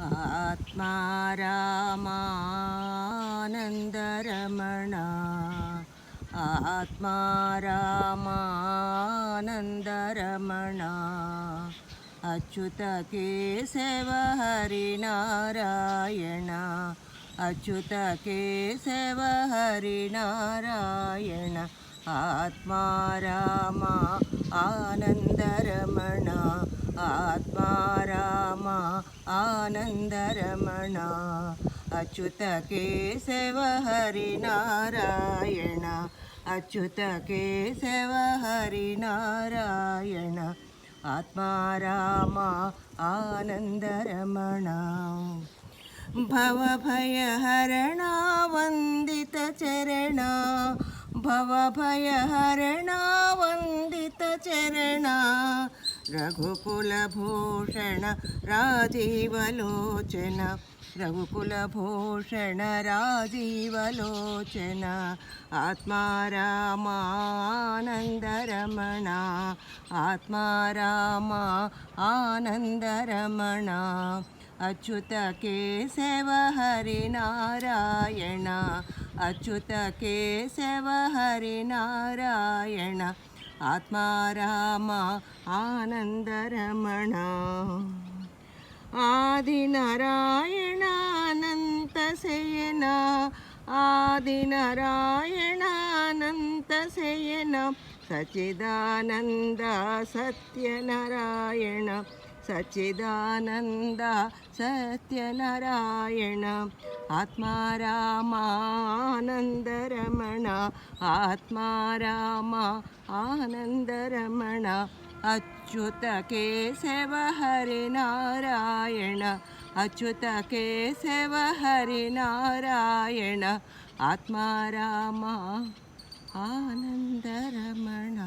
आत्मा रामानन्दरमण आत्मा रामानन्दरमण अच्युत केशव हरिनारायण अच्युत केशव हरिनारायण आत्मा रामा आनन्दरमण आत्मा रामा आनन्दरमण अच्युत केशव हरिनारायण अच्युत केशव हरिनारायण आत्मा रामा आनन्दरमण भवभयहरणा वन्दितचरणा भवभयहरणा वन्दितचरणा रघुकुलभूषण राजीवलोचन रघुकुलभूषण राजीवलोचन आत्मा रामानन्दरमण आत्मा रामा आनन्दरमण अच्युत केशव हरिनारायण अच्युत केशव हरिनारायण आत्मा रामा आनन्दरमण आदिनारायण अनन्तशयन आदिनारायण अनन्तशयन सच्चिदानन्द सत्यनारायण सच्चिदानन्द सत्यनारायण आत्मा रामानन्दरमण आत्मा रामा आनन्दरमण अच्युत केशव हरिनारायण अच्युत केशव हरिनारायण आत्मा रामा आनन्दरमण।